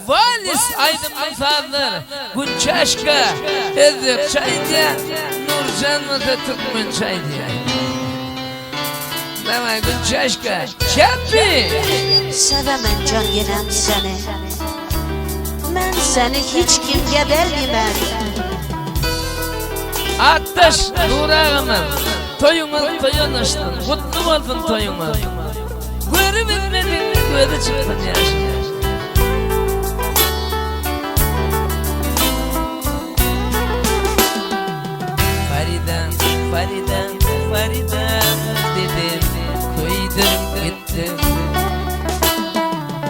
Valis Aydın Fadlar Günçaşka Ezik çaydiya Nurcan Mıza Türkmen çaydiya Dama Günçaşka Çappi Sevemen can yenem seni Ben seni hiç kimge vermem Attaş Nurağımın Toyumuz toyunuştun Kutlu olsun toyumuz Görü bilmedin Göğde çıktın yaşın Farida dedim koydum gittim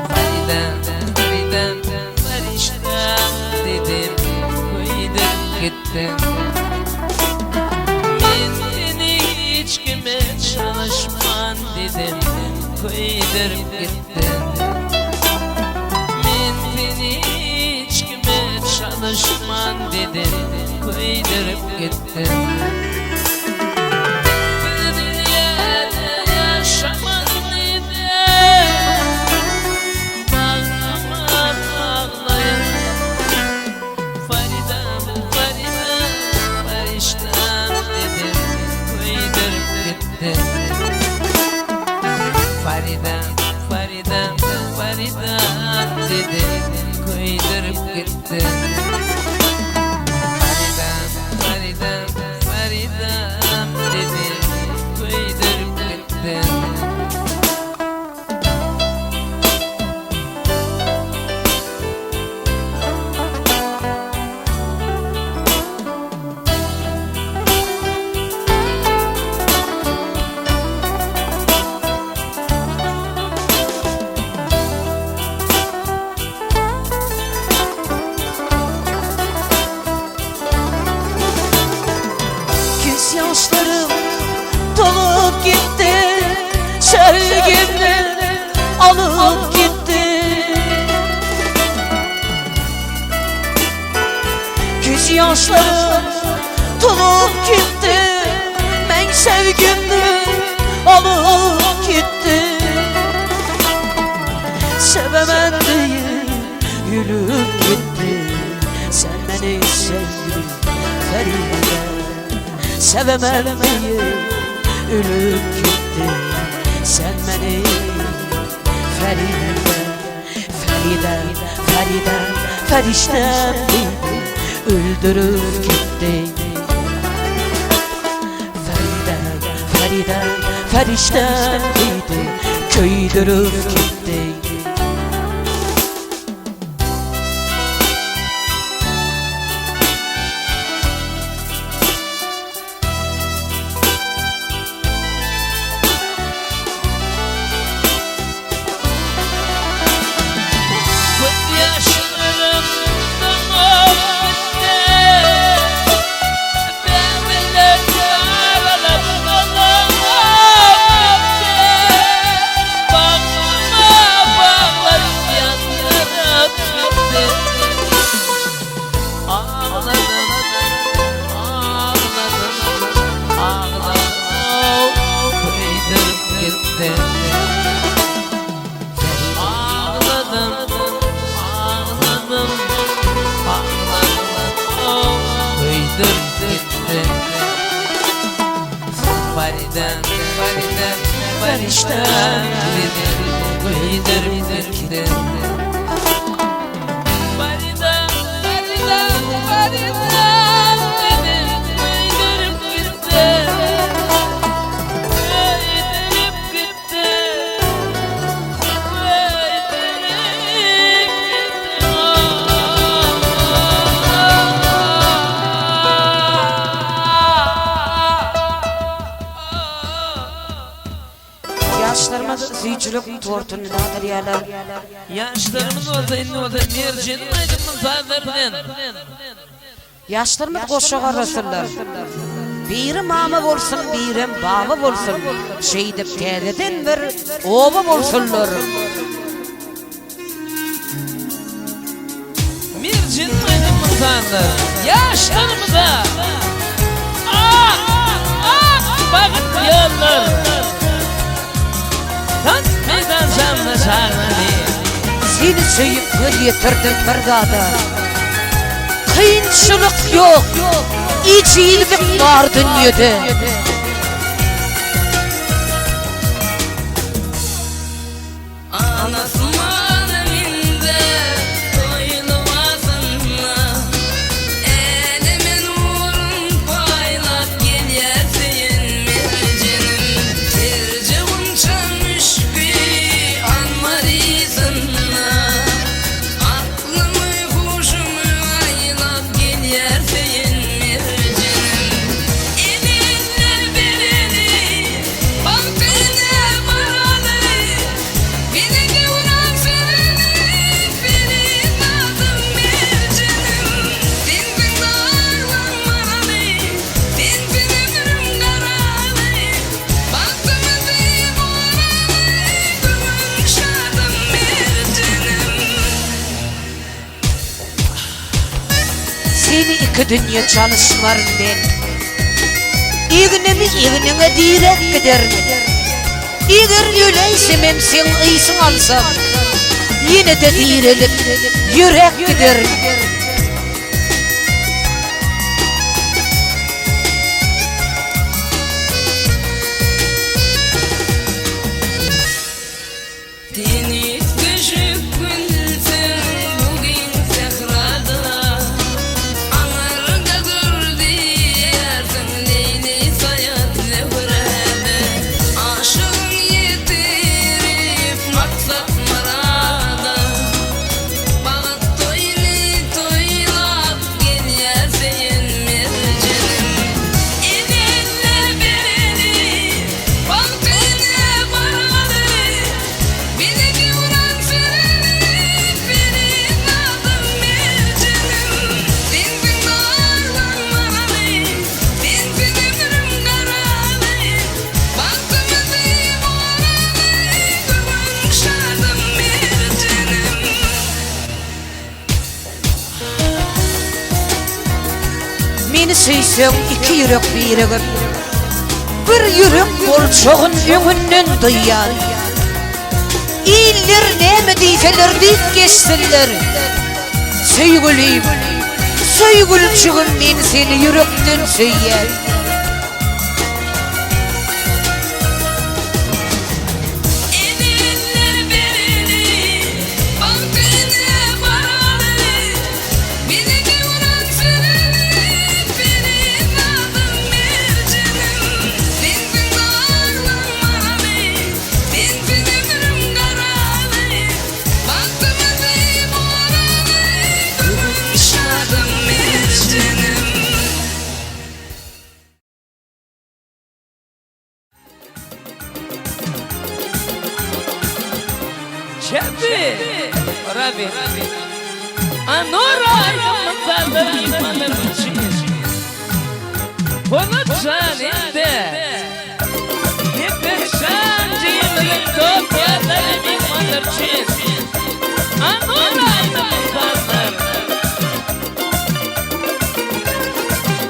Farida barışta dedim koydum gittim Ben seni hiç kime çalışman dedim koydum gittim Ben seni hiç kime çalışman dedim koydum gittim Farida dedim koydurup gittim Farida dedim koydurup gittim Yaşlarım dolup gitti Sevgimden alıp gitti Göz yaşlarım dolup gitti Ben sevgimden alıp gitti Sevemem diye gülüp gitti Sen beni sevdin Feride Sevemem diye ölüp gitti Sen beni Feride Feriştem dedi öldürüp gitti Feride Feriştem dedi köydürüp gitti Fariştem dedim koydurup gittim Farida dedim koydurup gittim Yaşlarımız zücülük tortunu dağıtırıyorlar Yaşlarımız olsa indi olsa Mercan'ın Aydın'ın Fadlar'dan Yaşlarımız koşu arasırlar Biri mama olsun, birim baba olsun Şeydip tereden bir oba olsunlar Mercan'ın Aydın'ın Fadlar Yaşlarımıza Bakın yollar Meydan canlı çağırmadı Seni söyüp gül yetirdim bir dada. Kıyınçılık yok, icilik var dünyada. Seni iki dünya çalışmarım ben. İğnemi iğnene direk giderim. Eğer öyleyse ben sen iysin alsam, yine de direlip yürek giderim. Meni söysem iki yürek birigip, bir yürek bolçoğun öňünden duýýar. İller näme diýseler diýip geçsinler. Söýgülim, söýgülçügüm men seni yürekden söýýär. Şefi, Rabi, Anora yamazlar imanlar için. Bunu caninde, yetişen cimrin kopyalar imanlar için. Anora yamazlar.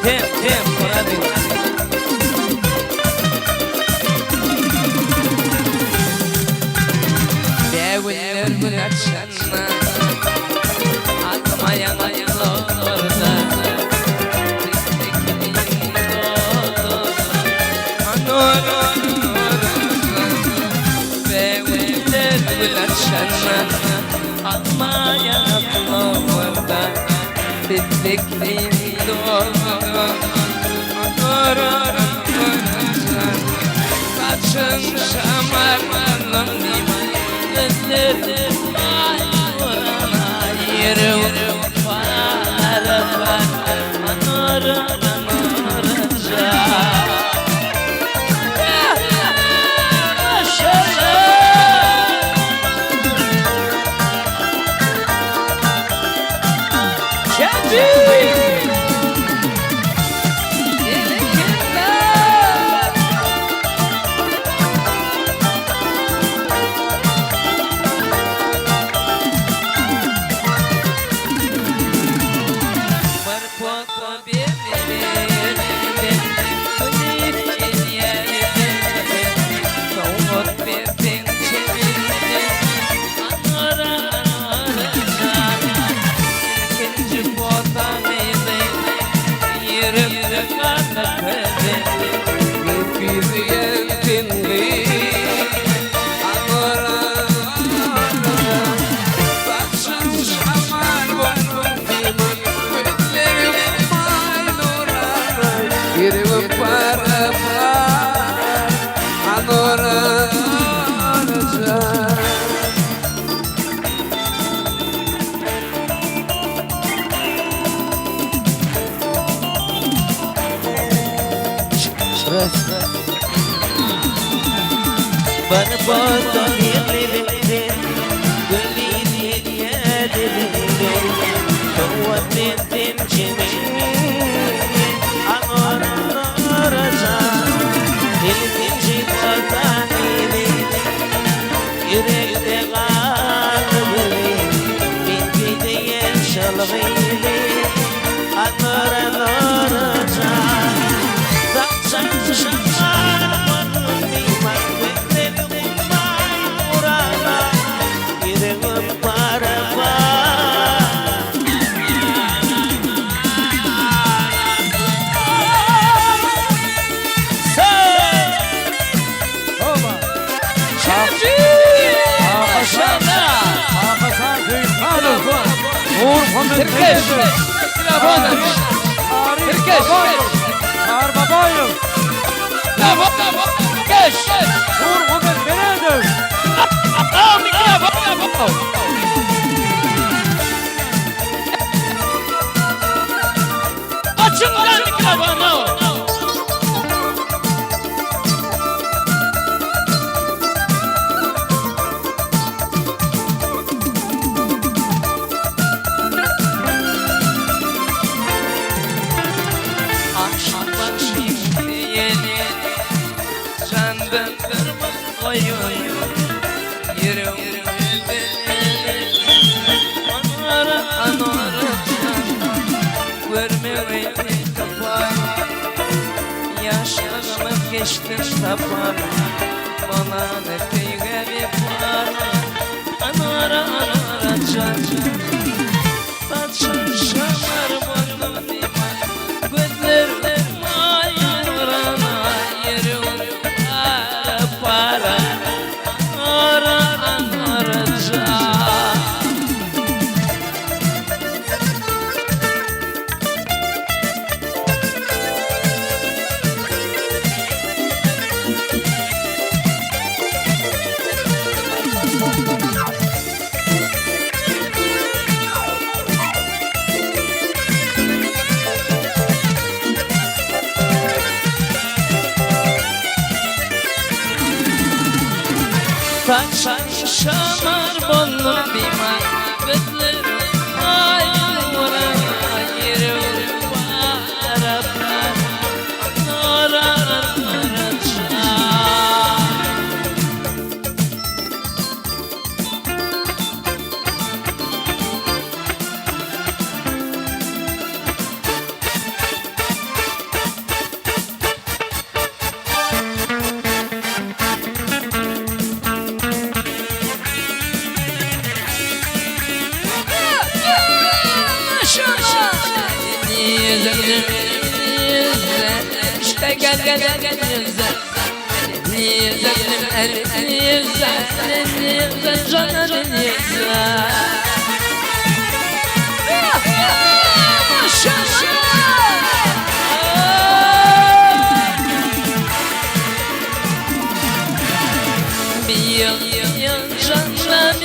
Dem, Rabi. Akşamlar atmayan ayılarda ve uler akşamlar atmayan ayılarda bittikliğin doğru kaçın şamarlarla gözlerim yürüm para anora برباطة يلي بنتين قولي لي يا دي بنتين هو بنتين جميل أنا رجع اللي تنجي قطعني لي يريد غالب لي من كده ينشلغي لي أنا رجع ضغط شمال Türkeş, Türkeş, Çağır babayım. Türkeş, Uğur Muhammed Benedir. Açın lan mikrofonu. Geçtim tapan bana ne peygami var anara can Taçın şamar bana diman gözlerim ayırana yürü para anara can Taçan şamar bolu biman gözlerim ayura yürü para anara İşte gel yüzler yüzler canım yüzler bir yıl canım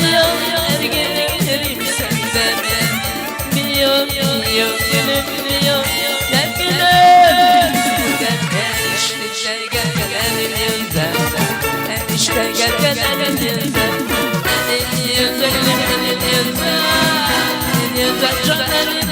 yıl ergelerim senden bir yıl gülüm bir yıl İşte gel yüzler canlarım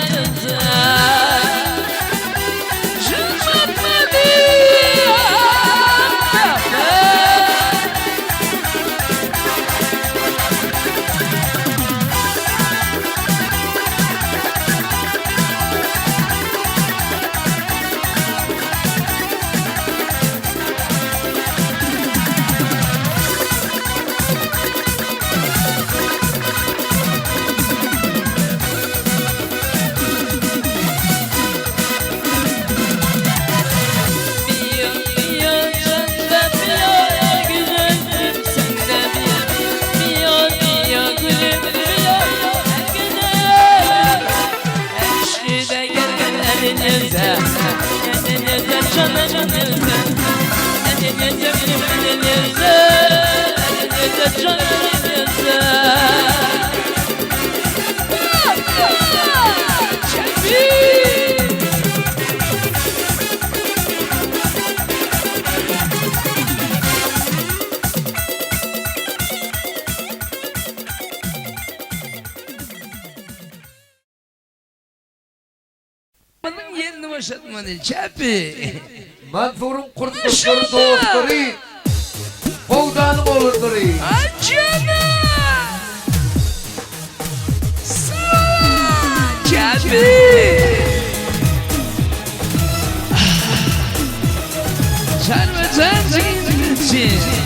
başlatmadı çepi. Mansur'un kurtuluşları doğuşları. Kovdanım olurları. Acana. Çepi. Sen ve sensin için.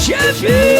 Jeffy!